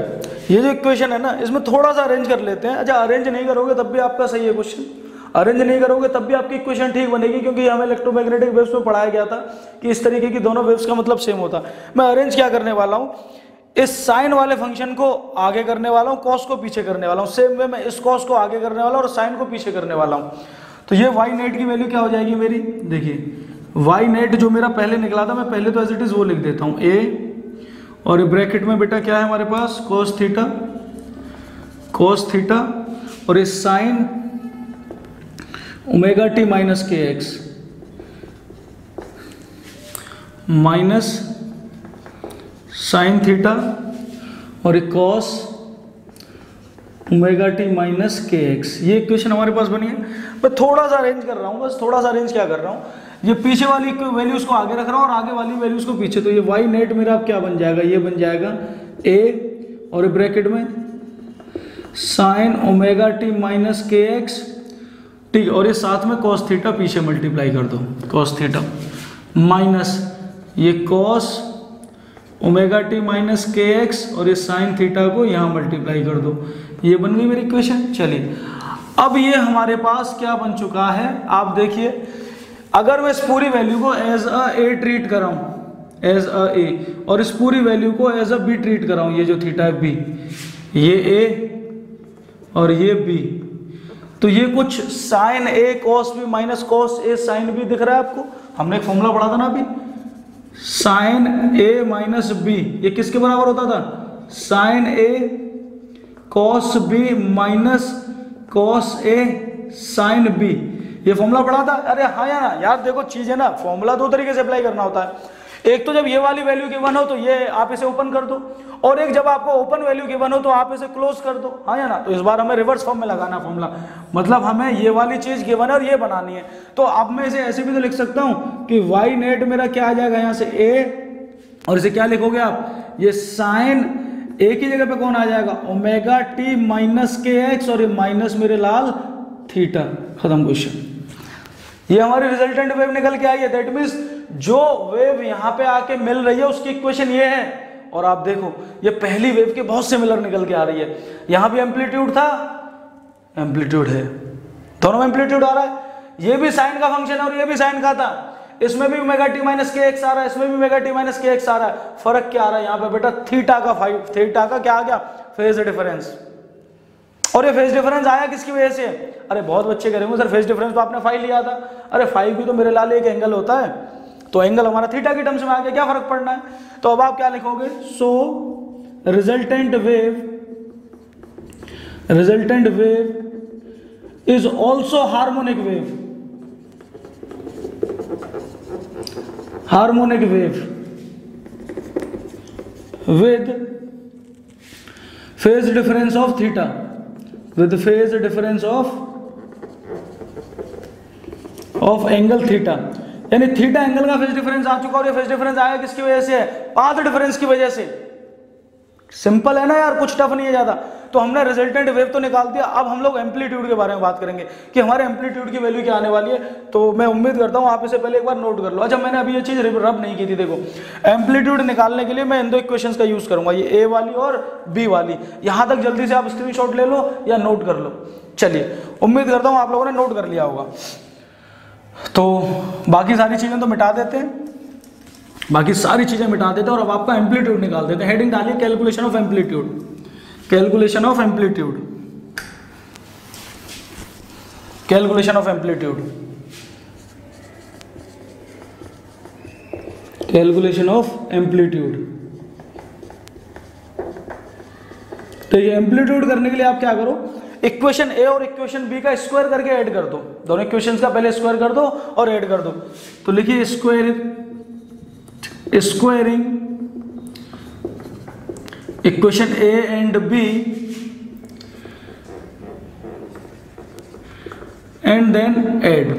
ये जो इक्वेशन है ना, इसमें थोड़ा सा अरेंज कर लेते हैं। अच्छा अरेंज नहीं करोगे तब भी आपका सही है क्वेश्चन, अरेंज नहीं करोगे तब भी आपकी इक्वेशन ठीक बनेगी, क्योंकि हमें इलेक्ट्रोमैग्नेटिक वेव्स में पढ़ाया गया था कि इस तरीके की दोनों वेव्स का मतलब सेम होता। मैं अरेंज क्या करने वाला हूँ, इस साइन वाले फंक्शन को आगे करने वाला हूँ, कॉस को पीछे करने वाला हूँ। सेम वे मैं इस कॉस को आगे करने वाला हूँ और साइन को पीछे करने वाला हूँ। तो ये वाई नेट की वैल्यू क्या हो जाएगी मेरी, देखिए वाई नेट जो मेरा पहले निकला था, मैं पहले तो एज इट इज वो लिख देता हूँ ए, और ब्रैकेट में बेटा क्या है हमारे पास cos थीटा और ये साइन ओमेगा टी माइनस के एक्स माइनस साइन थीटा और ये कॉस ओमेगा टी माइनस के एक्स। ये इक्वेशन हमारे पास बनी है। मैं थोड़ा सा अरेंज कर रहा हूँ, बस थोड़ा सा अरेंज क्या कर रहा हूँ, ये पीछे वाली वैल्यूज को आगे रख रहा हूँ और आगे वाली वैल्यूज को पीछे। तो ये वाई नेट मेरा अब क्या बन जाएगा, ये बन जाएगा ए और ब्रैकेट में साइन ओमेगा टी माइनस के एक्स, ठीक, और ये साथ में कॉस थीटा पीछे मल्टीप्लाई कर दो, कॉस थीटा माइनस ये कॉस ओमेगा टी माइनस के एक्स और ये साइन थीटा को यहाँ मल्टीप्लाई कर दो। ये बन गई मेरी इक्वेशन। चलिए अब ये हमारे पास क्या बन चुका है, आप देखिए, अगर मैं इस पूरी वैल्यू को एज अ ए ट्रीट कराऊं, एज अ ए, और इस पूरी वैल्यू को एज अ बी ट्रीट कराऊं, ये जो थीटा है बी, ये ए और ये बी, तो ये कुछ sign A cos B minus cos A sine B दिख रहा है आपको। हमने एक फॉर्मूला पढ़ा था ना अभी, साइन ए माइनस बी ये किसके बराबर होता था, sign A cos B minus cos A sine B. ये फॉर्मूला पढ़ा था, अरे हाँ यार देखो चीज है ना, फॉर्मूला दो तरीके से अप्लाई करना होता है। एक तो जब ये वाली वैल्यू गिवन हो तो ये आप इसे ओपन कर दो, और एक जब आपको ओपन वैल्यू गिवन हो तो आप इसे क्लोज कर दो, हाँ या ना। तो इस बार हमें रिवर्स फॉर्म में लगाना फॉर्मूला, मतलब हमें ये वाली चीज गिवन है और ये बनानी है। तो अब मैं इसे ऐसे भी तो लिख सकता हूँ कि वाई नेट मेरा क्या आ जाएगा यहाँ से ए, और इसे क्या लिखोगे आप, ये साइन ए की जगह पे कौन आ जाएगा, ओमेगा टी माइनस के एक्स, और ये माइनस मेरे लाल थीटा। खत्म क्वेश्चन। ये हमारी रिजल्टेंट वेव निकल के आई है। दैट मीन्स जो वेव यहाँ पे आके मिल रही है उसकी इक्वेशन ये है। और आप देखो ये पहली वेव के बहुत सिमिलर निकल के आ रही है। यहाँ भी एम्पलीट्यूड था, एम्पलीट्यूड है, दोनों में एम्पलीट्यूड आ रहा है। ये भी साइन का फंक्शन है और ये भी साइन का था। इसमें भी ओमेगा टी माइनस के एक्स आ रहा है, इसमें भी ओमेगा टी माइनस के एक्स आ रहा है। फर्क क्या आ रहा है यहाँ पे बेटा, थीटा का क्या आ गया, फेज डिफरेंस। और ये फेज डिफरेंस आया किसकी वजह से, अरे बहुत बच्चे करेंगे सर फेज डिफरेंस तो आपने फाई लिया था। अरे फाई भी तो मेरे लाल एक एंगल होता है, तो एंगल हमारा थीटा की टर्म्स में आ गया, क्या फर्क पड़ना है। तो अब आप क्या लिखोगे, so resultant wave is also harmonic wave, harmonic wave with phase difference of theta, with phase difference of angle theta. यानी थीटा एंगल का फेज डिफरेंस आ चुका, और ये फेज डिफरेंस आया किसकी वजह से, पाथ डिफरेंस की वजह से। सिंपल है ना यार, कुछ टफ नहीं है ज्यादा। तो हमने रिजल्टेंट वेव तो निकाल दिया, अब हम लोग एम्पलीट्यूड के बारे में बात करेंगे कि हमारे एम्पलीट्यूड की वैल्यू क्या आने वाली है। तो मैं उम्मीद करता हूँ आप इसे पहले एक बार नोट कर लो। अच्छा, मैंने अभी ये चीज़ रब नहीं की थी। देखो, एम्पलीट्यूड निकालने के लिए मैं इन दो इक्वेशंस का यूज़ करूँगा, ये ए वाली और बी वाली। यहाँ तक जल्दी से आप स्क्रीनशॉट ले लो या नोट कर लो। चलिए, उम्मीद करता हूँ आप लोगों ने नोट कर लिया होगा। तो बाकी सारी चीज़ें तो मिटा देते हैं, बाकी सारी चीज़ें मिटा देते हैं और अब आपका एम्पलीट्यूड निकाल देते हैं। हेडिंग डालिए calculation of amplitude, calculation of amplitude, calculation of amplitude, calculation of amplitude. तो ये एम्पलीट्यूड करने के लिए आप क्या करो, इक्वेशन ए और इक्वेशन बी का स्क्वायर करके ऐड कर दो। दोनों इक्वेशंस का पहले स्क्वायर कर दो और ऐड कर दो। तो लिखिए squaring equation A and B and then add,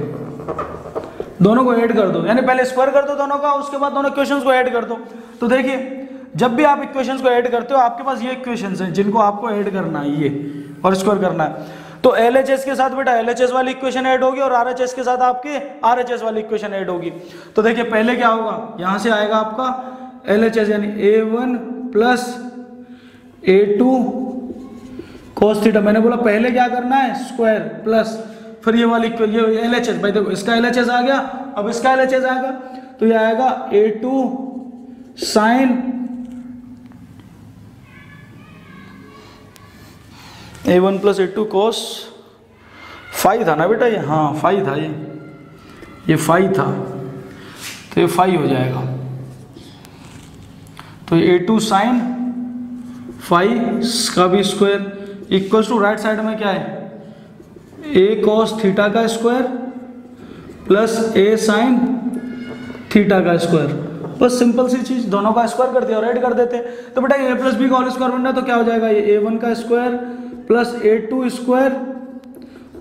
दोनों को ऐड कर दो, यानी पहले स्क्वायर कर दो दोनों का, उसके बाद दोनों इक्वेशंस को ऐड कर दो। तो देखिए, जब भी आप इक्वेशंस को ऐड करते हो आपके पास ये इक्वेशंस हैं जिनको आपको ऐड करना है, ये और स्क्वायर करना है। तो LHS के साथ बेटा LHS वाली इक्वेशन ऐड होगी और RHS के साथ आपके RHS वाली इक्वेशन ऐड होगी। तो देखिए, पहले क्या होगा, यहां से आएगा आपका LHS यानी A1 plus A2 cos theta. मैंने बोला पहले क्या करना है, स्क्वायर प्लस फिर ये वाली ये LHS। भाई देखो, इसका LHS आ गया, अब इसका LHS आएगा, तो ये आएगा A2 sign A1 plus A2 cos phi था ना बेटा, ये हाँ फाई था, ये फाई था, तो ये फाई हो जाएगा। तो A2 साइन फाई का भी square equal to right side में क्या है, A cos थीटा का square plus A sine theta का स्क्वायर। बस सिंपल सी चीज, दोनों का स्क्वायर कर दिया और ऐड कर देते हैं। तो बेटा ये A प्लस बी का होल स्क्वायर बनना है, तो क्या हो जाएगा, ये A1 का स्क्वायर प्लस A2 स्क्वायर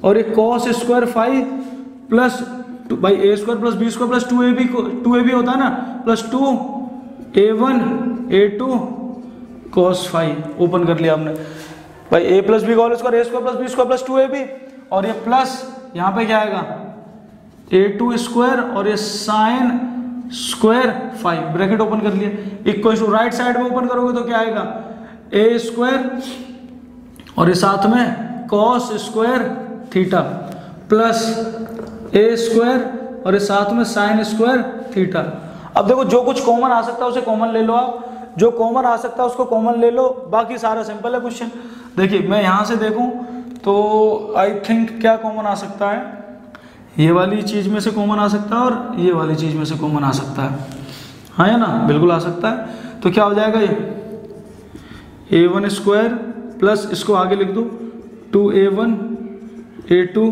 और ये cos स्क्वायर फाई प्लस भाई A square plus B square plus 2AB होता है ना, plus 2A1 A2 cos phi. Open कर लिया हमने भाई, A प्लस बी का whole square, A square plus B square plus 2AB, और ये प्लस यहाँ पे क्या आएगा A2 स्क्वायर और ये sine square five, bracket open कर लिए, इक्वल टू राइट साइड में ओपन करोगे तो क्या आएगा, A स्क्वायर और ये साथ में cos square theta plus A square और ये साथ में साइन स्क्वायर थीटा। अब देखो, जो कुछ कॉमन आ सकता है उसे कॉमन ले लो आप, जो कॉमन आ सकता है उसको कॉमन ले लो, बाकी सारा सिंपल है क्वेश्चन। देखिए, मैं यहाँ से देखूँ तो आई थिंक क्या कॉमन आ सकता है, ये वाली चीज़ में से कॉमन आ सकता है और ये वाली चीज़ में से कॉमन आ सकता है, हाँ या ना, बिल्कुल आ सकता है। तो क्या हो जाएगा, ये A1 स्क्वायर प्लस इसको आगे लिख दो 2A1 A2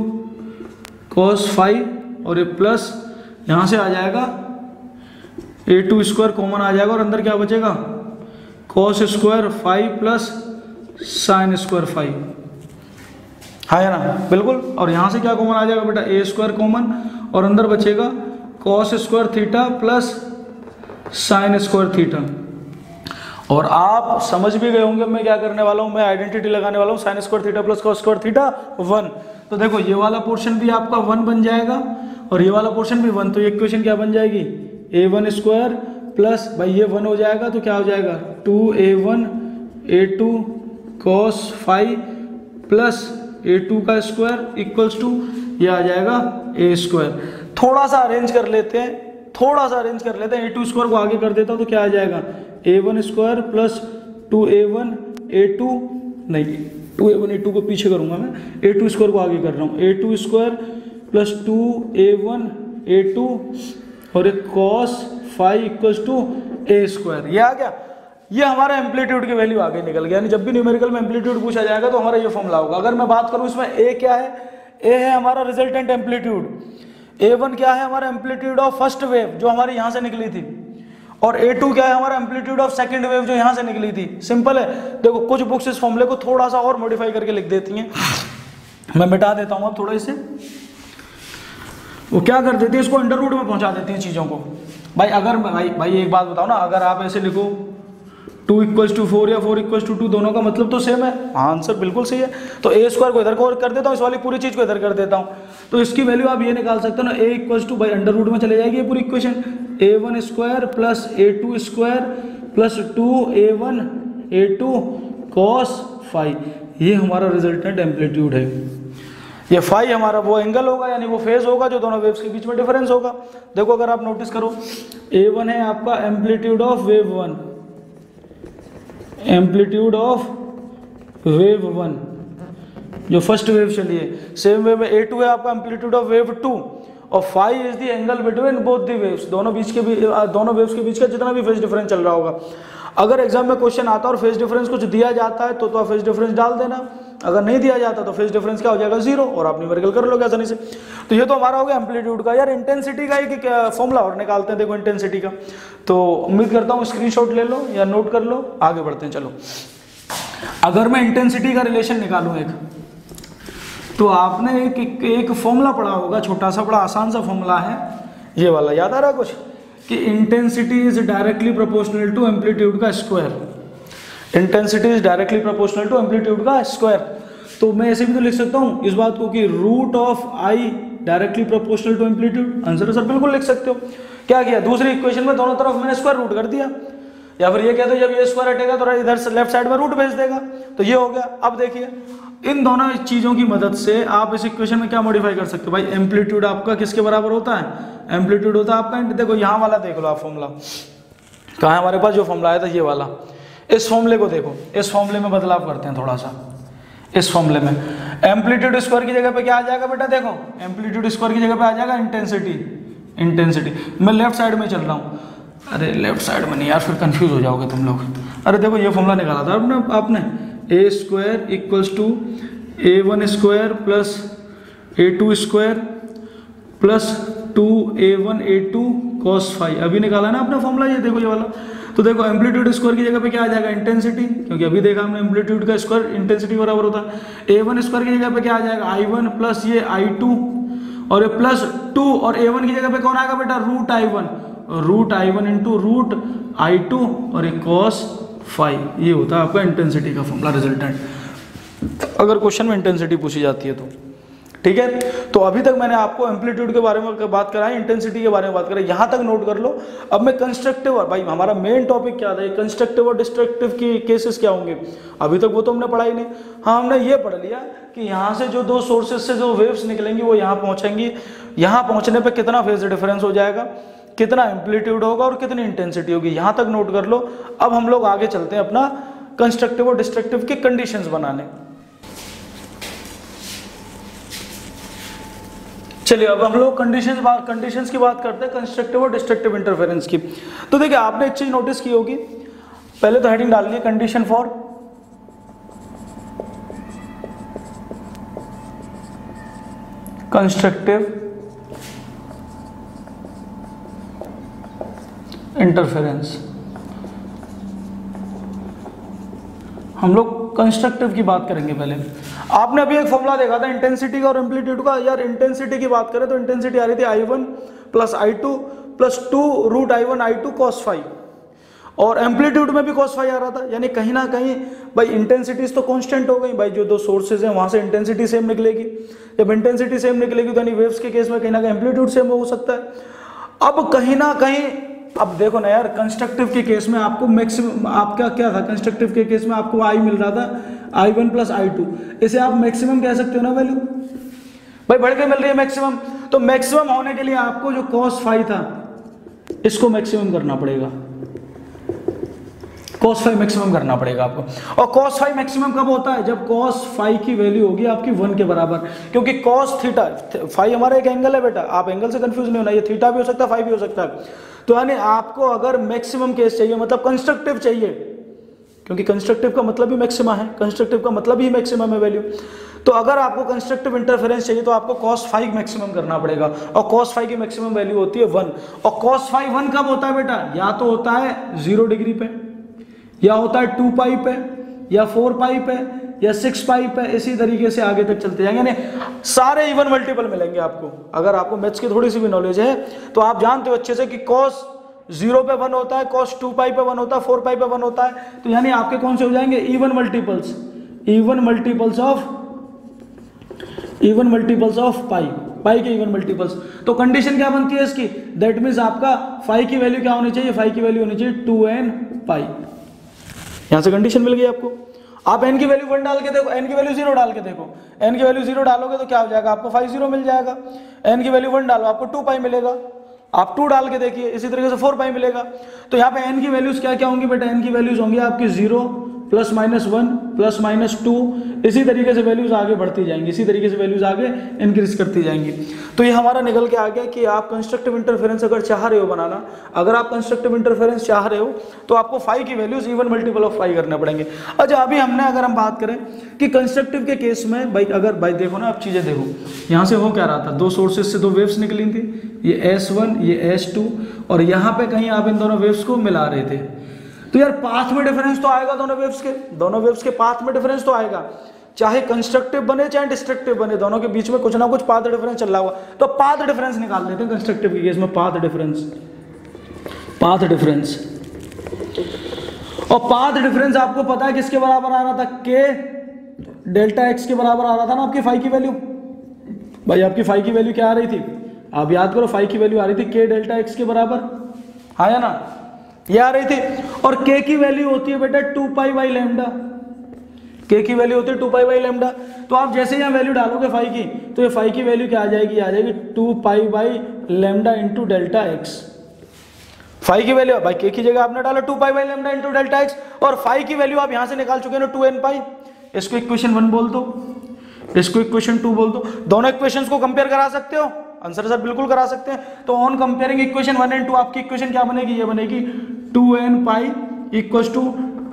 cos फाइव और ये प्लस यहाँ से आ जाएगा A2 स्क्वायर कॉमन आ जाएगा और अंदर क्या बचेगा, cos square five plus sine square five, हाँ या ना, बिल्कुल। और यहाँ से क्या कॉमन आ जाएगा बेटा, A स्क्वायर कॉमन और अंदर बचेगा cos square theta plus sine square theta. और आप समझ भी गए होंगे मैं क्या करने वाला हूँ, मैं आइडेंटिटी लगाने वाला हूँ, sine square theta plus cos square theta 1। तो देखो, ये वाला पोर्शन भी आपका 1 बन जाएगा और ये वाला पोर्शन भी 1, तो ये इक्वेशन क्या बन जाएगी, A1 स्क्वायर प्लस भाई ये 1 हो जाएगा तो क्या हो जाएगा 2A1 A2 cos five plus A2 का स्क्वायर इक्वल्स टू ये आ जाएगा A स्क्वायर। थोड़ा सा अरेंज कर लेते हैं, A2 स्क्वायर को आगे कर देता हूँ तो क्या आ जाएगा, A1 square plus 2A1 A2 नहीं, 2A1 A2 को पीछे करूंगा मैं, A2 स्क्वायर को आगे कर रहा हूँ, A2 square plus 2A1 A2 और एक cos five equals to A square. ये आ गया, ये हमारा एम्पलीट्यूड की वैल्यू आगे निकल गया। यानी जब भी न्यूमेरिकल में एम्पलीट्यूड पूछा जाएगा तो हमारा ये फॉर्मूला होगा। अगर मैं बात करूं इसमें A क्या है, A है हमारा रिजल्टेंट एम्पलीट्यूड, A1 क्या है हमारा एम्पलीट्यूड ऑफ फर्स्ट वेव जो हमारी यहां से निकली थी, और A2 क्या है हमारा एम्पलीट्यूड ऑफ सेकंड वेव जो यहां से निकली थी। सिंपल है। देखो, कुछ बुक्स इस फॉर्मूले को थोड़ा सा और मॉडिफाई करके लिख देती हैं, मैं मिटा देता हूं अब थोड़ा इसे। वो क्या कर देती है, इसको अंडर रूट में पहुंचा देती हैं चीजों को। भाई अगर भाई एक बात बताओ ना, अगर आप ऐसे लिखो 2 इक्वल्स टू 4 या 4 इक्वल्स टू 2, दोनों का मतलब तो सेम है। हाँ, आंसर बिल्कुल सही है। तो ए स्क्वायर को इधर को कर देता हूँ, इस वाली पूरी चीज़ को इधर कर देता हूँ, तो इसकी वैल्यू आप ये निकाल सकते हो ना, A equals to by under root में चले जाएगी ये पूरी equation, a1 square plus a2 square plus 2a1 a2 cos phi. ये हमारा रिजल्टेंट एम्पलीट्यूड है। ये फाई हमारा वो एंगल होगा, यानी वो फेज होगा जो दोनों वेव्स के बीच में डिफरेंस होगा। देखो अगर आप नोटिस करो, a1 है आपका amplitude of wave 1, amplitude of wave 1 जो फर्स्ट वेव चली है। सेम वे में a2 है आपका एम्पलीट्यूड ऑफ वेव 2, और phi is the angle between both the waves, दोनों वेव्स के बीच का जितना भी फेज डिफरेंस चल रहा होगा। अगर एग्जाम में क्वेश्चन आता है और फेज डिफरेंस कुछ दिया जाता है तो आप फेज डिफरेंस डाल देना, अगर नहीं दिया जाता तो फेज डिफरेंस क्या हो जाएगा, 0, और आप न्यूमेरिकल कर लोगे आसानी से। तो ये तो हमारा हो गया एम्पलीट्यूड का। यार इंटेंसिटी का एक फॉर्मूला और निकालते हैं, देखो इंटेंसिटी का। तो उम्मीद करता हूँ स्क्रीनशॉट ले लो या नोट कर लो, आगे बढ़ते हैं। चलो, अगर मैं इंटेंसिटी का रिलेशन निकालूं एक, तो आपने एक फॉर्मूला पढ़ा होगा, छोटा सा बड़ा आसान सा फॉर्मूला है ये वाला, याद आ रहा है कुछ, कि intensity is directly proportional to amplitude का square. Intensity is directly proportional to amplitude का स्क्वायर। तो मैं ऐसे भी तो लिख सकता हूँ इस बात को कि root of I directly proportional to amplitude. Answer sir बिल्कुल लिख सकते हो। क्या किया, दूसरी इक्वेशन में दोनों तरफ मैंने स्क्वायर रूट कर दिया, या फिर ये कहते हो जब ये स्क्वायर हटेगा तो इधर से लेफ्ट साइड में रूट भेज देगा, तो ये हो गया। अब देखिए इन दोनों चीजों की मदद से आप इस इक्वेशन में क्या मॉडिफाई कर सकते हो भाई। एम्पलीट्यूड आपका किसके बराबर होता है, एम्पलीट्यूड होता है आपका, देखो यहाँ वाला देख लो आप फॉर्मूला, कहाँ है हमारे पास जो फॉर्मूला आया था ये वाला। इस फॉर्मूले को देखो, इस फॉर्मूले में बदलाव करते हैं थोड़ा सा। इस फॉर्मूले में एम्पलीट्यूड स्क्वायर की जगह पे क्या आ जाएगा बेटा, देखो एम्पलीट्यूड स्क्वायर की जगह पे आ जाएगा इंटेंसिटी। इंटेंसिटी मैं लेफ्ट साइड में चल रहा हूँ, अरे लेफ्ट साइड में नहीं यार, फिर कंफ्यूज हो जाओगे तुम लोग। अरे देखो ये फॉर्मूला निकाला था आपने A square equals to a1 square plus a2 square plus 2a1 a2 cos phi. अभी निकाला ना आपने फॉर्मूला, ये देखो ये वाला। तो देखो एम्पलीट्यूड स्क्वायर की जगह पे क्या आ जाएगा, इंटेंसिटी, क्योंकि अभी देखा हमने एम्पलीट्यूड का स्क्वायर इंटेंसिटी बराबर होता है। a1 स्क्वायर की जगह पे क्या आ जाएगा, i1 प्लस ये i2 और ये प्लस 2, और a1 की जगह पे कौन आएगा बेटा, root i1 into root i2 और एक cos फाई। ये होता है आपका इंटेंसिटी का फॉर्मूला, रिजल्टेंट, अगर क्वेश्चन में इंटेंसिटी पूछी जाती है तो। ठीक है, तो अभी तक मैंने आपको एम्पलीट्यूड के बारे में बात करा है, इंटेंसिटी के बारे में बात करा, यहाँ तक नोट कर लो। अब मैं कंस्ट्रक्टिव, और भाई हमारा मेन टॉपिक क्या था, कंस्ट्रक्टिव और डिस्ट्रक्टिव की केसेस क्या होंगे, अभी तक वो तो हमने पढ़ा ही नहीं। हाँ, हमने ये पढ़ लिया कि यहाँ से जो दो सोर्सेज से जो वेव्स निकलेंगी वो यहाँ पहुँचेंगी, यहाँ पहुँचने पर कितना फेज डिफरेंस हो जाएगा, कितना एम्पलीट्यूड होगा और कितनी इंटेंसिटी होगी, यहाँ तक नोट कर लो। अब हम लोग आगे चलते हैं अपना कंस्ट्रक्टिव और डिस्ट्रक्टिव के कंडीशंस बनाने। चलिए अब हम लोग कंडीशंस की बात करते हैं, कंस्ट्रक्टिव और डिस्ट्रक्टिव इंटरफेरेंस की। तो देखिए आपने एक चीज नोटिस की होगी, पहले तो हेडिंग डाल ली कंडीशन फॉर कंस्ट्रक्टिव इंटरफेरेंस। हम लोग कंस्ट्रक्टिव की बात करेंगे पहले। आपने अभी एक फॉर्मूला देखा था इंटेंसिटी का और एम्पलीट्यूड का। यार इंटेंसिटी की बात करें तो इंटेंसिटी आ रही थी i1 plus i2 plus 2 root i1 i2 cos phi, और एम्पलीट्यूड में भी cos फाई आ रहा था। यानी कहीं ना कहीं भाई इंटेंसिटीज तो कांस्टेंट हो गई भाई, जो दो सोर्सेज हैं वहां से इंटेंसिटी सेम निकलेगी। जब इंटेंसिटी सेम निकलेगी तो यानी वेव्स के केस में कहीं ना कहीं एम्पलीट्यूड सेम हो सकता है। अब कहीं ना कहीं, अब देखो ना यार, कंस्ट्रक्टिव के केस में आपको मैक्सिमम, आपका क्या था, कंस्ट्रक्टिव के केस में आपको i मिल रहा था i1 प्लस i2, इसे आप मैक्सिमम कह सकते हो ना वैल्यू, भाई बढ़ के मिल रही है मैक्सिमम। तो मैक्सिमम होने के लिए आपको जो cos फाई था इसको मैक्सिमम करना पड़ेगा, cos फाई मैक्सिमम करना पड़ेगा आपको। और cos फाई मैक्सिमम कब होता है, जब cos फाई की वैल्यू होगी आपकी 1 के बराबर, क्योंकि cos थीटा, फाई हमारा एक एंगल है बेटा, आप एंगल से कंफ्यूज नहीं होना, ये थीटा भी हो सकता है फाई भी हो सकता है। तो यानी आपको अगर मैक्सिमम केस चाहिए, मतलब कंस्ट्रक्टिव चाहिए, क्योंकि कंस्ट्रक्टिव का मतलब ही मैक्सिमा है, कंस्ट्रक्टिव का मतलब ही मैक्सिमम है वैल्यू। तो अगर आपको कंस्ट्रक्टिव इंटरफेरेंस चाहिए तो आपको cos फाई मैक्सिमम करना पड़ेगा, और cos फाई की मैक्सिमम वैल्यू होती है 1। और cos फाई 1 कब होता है बेटा, या तो होता है 0 डिग्री पे, या होता है 2 पाई पे, या 4 पाई पे, या 6 पाई पे, इसी तरीके से आगे तक चलते जाएंगे। यानी सारे इवन मल्टीपल मिलेंगे आपको। अगर आपको मैथ्स की थोड़ी सी भी नॉलेज है तो आप जानते हो अच्छे से कि cos 0 पे 1 होता है, cos 2 पाई पे 1 होता है, 4 पाई पे 1 होता है, तो यानी आपके कौन से हो जाएंगे even multiples, even multiples of pi के इवन मल्टीपल्स। तो कंडीशन क्या बनती है इसकी, दैट मीन्स आपका फाई की वैल्यू क्या होनी चाहिए, फाई की वैल्यू होनी चाहिए 2n पाई। यहां से कंडीशन मिल गई आपको। आप n की वैल्यू 1 डाल के देखो, n की वैल्यू 0 डाल के देखो, n की वैल्यू 0 डालोगे तो क्या हो जाएगा, आपको फाई 0 मिल जाएगा। n की वैल्यू 1 डालो, आपको 2 पाई मिलेगा। आप 2 डाल के देखिए, इसी तरीके से 4 पाई मिलेगा। तो यहाँ पे n की वैल्यूज क्या क्या होंगी बेटा, n की वैल्यूज होंगी आपकी 0 प्लस माइनस 1 प्लस माइनस 2, इसी तरीके से वैल्यूज आगे बढ़ती जाएंगी, इसी तरीके से वैल्यूज आगे इंक्रीज करती जाएंगी। तो ये हमारा निकल के आ गया कि आप कंस्ट्रक्टिव इंटरफेरेंस अगर चाह रहे हो बनाना, अगर आप कंस्ट्रक्टिव इंटरफेरेंस चाह रहे हो तो आपको फाई की values even multiple of phi करने पड़ेंगे। अच्छा अभी हमने अगर हम बात करें कि कंस्ट्रक्टिव के केस में भाई, अगर भाई देखो ना आप चीजें देखो, यहाँ से हो क्या रहा था, दो सोर्सेज से दो वेव्स निकली थी, ये S1 ये S2, और यहाँ पे कहीं आप इन दोनों वेव्स को मिला रहे थे। तो यार पाथ में डिफरेंस तो आएगा, दोनों वेव्स के पाथ में डिफरेंस तो आएगा, चाहे कंस्ट्रक्टिव बने चाहे डिस्ट्रक्टिव बने, दोनों के बीच में कुछ ना कुछ पाथ डिफरेंस चल रहा होगा। तो पाथ डिफरेंस निकाल लेते हैं कंस्ट्रक्टिव के केस में, पाथ डिफरेंस। और पाथ डिफरेंस आपको पता है किसके बराबर आ रहा था, के डेल्टा एक्स के बराबर आ रहा था ना आपकी फाई की वैल्यू। भाई आपकी फाई की वैल्यू क्या आ रही थी, आप याद करो, फाई की वैल्यू आ रही थी के डेल्टा एक्स के बराबर, आया ना, ये आ रही थी। और के की वैल्यू होती है बेटा 2 पाई बाई लैम्डा, के की वैल्यू होती है 2 पाई बाई लैम्डा। तो आप जैसे यहाँ वैल्यू डालोगे फाई की, तो ये फाई की वैल्यू क्या आ जाएगी, 2 pi by lambda into delta x. Phi की वैल्यू भाई के की जगह आपने डाला 2 pi by lambda into delta x, और फाई की वैल्यू आप यहाँ से निकाल चुके हैं ना 2n पाई। इसको इक्वेशन 1 बोल दो, इसको इक्वेशन 2 बोल दो। दोनों इक्वेशंस को कंपेयर करा सकते हो, आंसर सर बिल्कुल करा सकते हैं। तो ऑन कंपेयरिंग इक्वेशन 1 एंड 2 आपकी इक्वेशन क्या बनेगी, ये बनेगी 2n pi equals to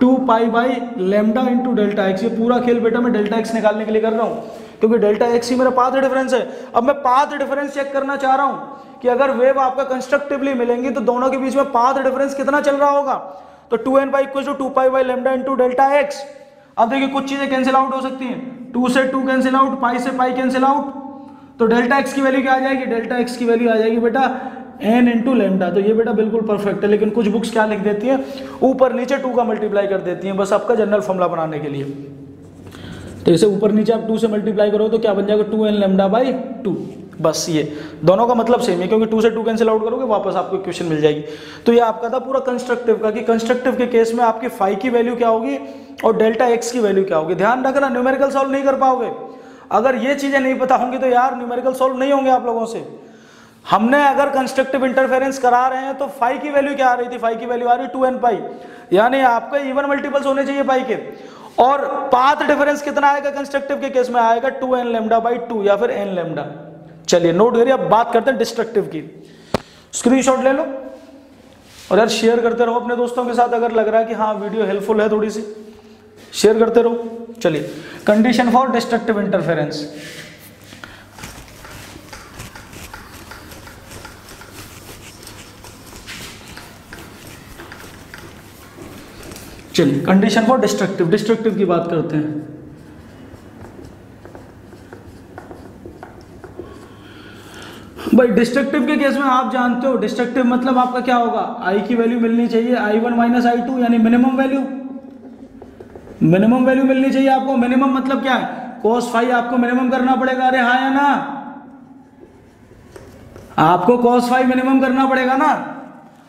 2 pi by lambda into delta x. ये पूरा खेल बेटा मैं डेल्टा एक्स निकालने के लिए कर रहा हूँ, क्योंकि डेल्टा एक्स ही मेरा पाथ डिफरेंस है। अब मैं पाथ डिफरेंस चेक करना चाह रहा हूँ कि अगर वेव आपका कंस्ट्रक्टिवली मिलेंगी तो दोनों के बीच में पाथ डिफरेंस कितना चल रहा होगा। तो 2n pi equals to 2 pi by lambda into delta x. अब देखिए कुछ चीजें कैंसिल आउट हो सकती हैं, 2 से 2 कैंसिल आउट, पाई से पाई कैंसिल आउट, तो डेल्टा एक्स की वैल्यू क्या आ जाएगी, डेल्टा एक्स की वैल्यू आ जाएगी बेटा n इंटू लैम्डा। तो ये बेटा बिल्कुल परफेक्ट है, लेकिन कुछ बुक्स क्या लिख देती है, ऊपर नीचे 2 का मल्टीप्लाई कर देती हैं, बस आपका जनरल फॉर्मूला बनाने के लिए। तो इसे ऊपर नीचे आप 2 से मल्टीप्लाई करो तो क्या बन जाएगा 2n लैम्डा बाई 2। बस ये दोनों का मतलब सेम है, क्योंकि 2 से 2 कैंसिल आउट करोगे वापस आपको इक्वेशन मिल जाएगी। तो ये आपका था पूरा कंस्ट्रक्टिव का, कि कंस्ट्रक्टिव के केस में आपकी फाई की वैल्यू क्या होगी और डेल्टा एक्स की वैल्यू क्या होगी। ध्यान रखना न्यूमेरिकल सॉल्व नहीं कर पाओगे, अगर ये चीजें नहीं पता होंगी तो यार न्यूमेरिकल सॉल्व नहीं होंगे आप लोगों से। हमने अगर कंस्ट्रक्टिव इंटरफेरेंस करा रहे हैं तो फाई की वैल्यू क्या आ रही थी, फाई की वैल्यू आ रही 2n पाई, यानी आपके इवन मल्टीपल्स होने चाहिए पाई के। और पाथ डिफरेंस कितना आएगा कंस्ट्रक्टिव के केस में, आएगा 2n लैम्डा बाई 2 या फिर n लैम्डा। चलिए नोट करिए, अब बात करते हैं डिस्ट्रक्टिव की। स्क्रीनशॉट ले लो और यार शेयर करते रहो अपने दोस्तों के साथ, अगर लग रहा है कि हाँ वीडियो हेल्पफुल है थोड़ी सी, शेयर करते रहो। चलिए कंडीशन फॉर डिस्ट्रक्टिव इंटरफेरेंस। चलिए कंडीशन फॉर डिस्ट्रक्टिव की बात करते हैं। भाई डिस्ट्रक्टिव के केस में आप जानते हो, डिस्ट्रक्टिव मतलब आपका क्या होगा, आई की वैल्यू मिलनी चाहिए I1 माइनस I2, यानी मिनिमम वैल्यू मिलनी चाहिए आपको। मिनिमम मतलब क्या है, cos फाई आपको मिनिमम करना पड़ेगा, अरे हाँ या ना, आपको cos फाई मिनिमम करना पड़ेगा ना।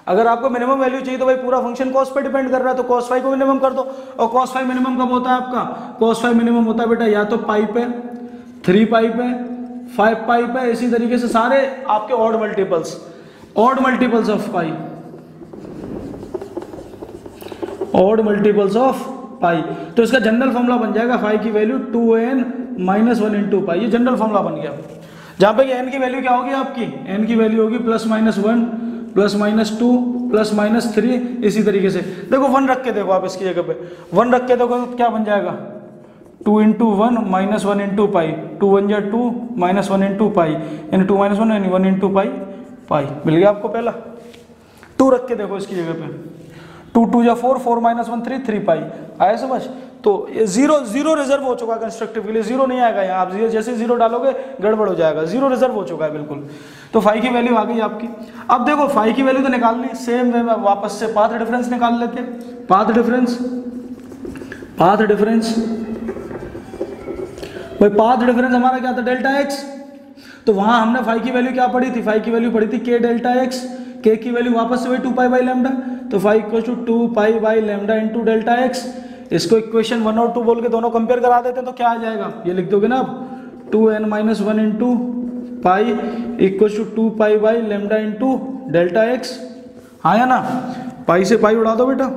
अगर आपको मिनिमम वैल्यू चाहिए तो भाई पूरा फंक्शन cos पे डिपेंड कर रहा है, तो cos फाई को मिनिमम कर दो। और cos फाई मिनिमम कब होता है आपका, cos फाई मिनिमम होता है बेटा या तो पाई पे, 3 पाई पे, 5 पाई पे, इसी तरीके से सारे आपके odd multiples of pi, odd multiples of pi. तो इसका जनरल फॉर्मूला बन जाएगा फाई की value 2n minus 1 into pi, ये जनरल फॉर्मूला बन गया। जहां पे n की वैल्यू क्या होगी आपकी, n की वैल्यू होगी plus minus 1 plus minus 2 plus minus 3, इसी तरीके से। देखो 1 रख के देखो, आप इसकी जगह पे 1 रख के देखो तो क्या बन जाएगा, 2 इंटू 1 माइनस 1 इंटू पाई, 2 1 जा 2 माइनस 1 इंटू पाई, यानी 2 माइनस 1 यानी 1 इंटू पाई मिल गया आपको पहला। 2 रख के देखो इसकी जगह पे, 2 2 जा 4 4 माइनस 1 3 3 पाई, आया समझ। तो ये जीरो रिजर्व हो चुका है कंस्ट्रक्टिव के लिए, जीरो नहीं आएगा यहाँ, आप जैसे जीरो डालोगे गड़बड़ हो जाएगा, जीरो रिजर्व हो चुका है बिल्कुल। तो फाई की वैल्यू आ गई आपकी। अब देखो फाई की वैल्यू तो निकाल ली, सेम वे में वापस से पाथ डिफरेंस निकाल लेते हैं। पाथ डिफरेंस भाई, पाथ डिफरेंस हमारा क्या था, डेल्टा एक्स। तो वहां हमने फाई की वैल्यू क्या पढ़ी थी, फाई की वैल्यू पढ़ी थी के डेल्टा एक्स, के की वैल्यू वापस से वही 2 पाई बाई लैम्डा, तो phi equal to 2 pi by lambda into delta x. इसको इक्वेशन 1 और 2 बोल के दोनों कंपेयर करा देते हैं, तो क्या आ जाएगा, ये लिख दोगे ना आप, 2n-1 into pi equal to 2 pi by lambda into delta x. आया ना, पाई से पाई उड़ा दो बेटा,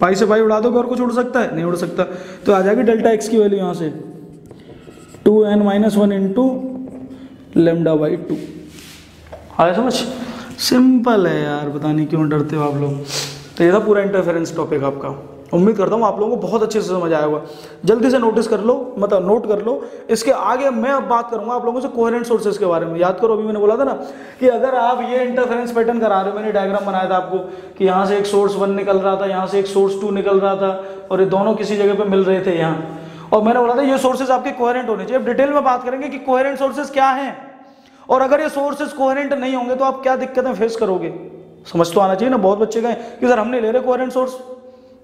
पाई से पाई उड़ा दोगे और कुछ उड़ सकता है, नहीं उड़ सकता। तो आ जाएगी डेल्टा एक्स की वैल्यू यहाँ से 2n-1 इंटू लैम्डा बाई 2। आया समझ, सिंपल है यार, पता नहीं क्यों डरते हो आप लोग। तो ये था पूरा इंटरफेरेंस टॉपिक आपका। उम्मीद करता हूँ आप लोगों को बहुत अच्छे से समझ आया होगा। जल्दी से नोटिस कर लो, मतलब नोट कर लो। इसके आगे मैं अब बात करूंगा आप लोगों से कोहेरेंट सोर्सेज के बारे में। याद करो, अभी मैंने बोला था ना कि अगर आप ये इंटरफेरेंस पैटर्न करा रहे हो, मैंने डायग्राम बनाया था आपको कि यहाँ से एक सोर्स 1 निकल रहा था, यहाँ से एक सोर्स 2 निकल रहा था, और ये दोनों किसी जगह पे मिल रहे थे यहाँ, और मैंने बोला था ये सोर्सेज आपके कोहेरेंट होने चाहिए। अब डिटेल में बात करेंगे कि कोहेरेंट सोर्सेज क्या हैं, और अगर ये सोर्सेज कोहेरेंट नहीं होंगे तो आप क्या दिक्कतें फेस करोगे। समझ तो आना चाहिए ना। बहुत बच्चे कहें कि सर हम नहीं ले रहे कोहेरेंट सोर्स,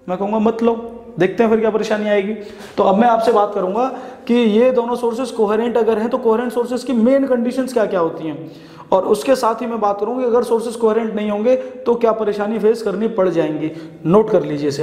मैं कहूँगा मत लो, देखते हैं फिर क्या परेशानी आएगी। तो अब मैं आपसे बात करूंगा कि ये दोनों सोर्सेज कोहेरेंट अगर हैं तो कोहेरेंट सोर्सेज की मेन कंडीशंस क्या क्या होती हैं, और उसके साथ ही मैं बात करूंगा कि अगर सोर्सेज कोहेरेंट नहीं होंगे तो क्या परेशानी फेस करनी पड़ जाएंगी। नोट कर लीजिए इसे आप।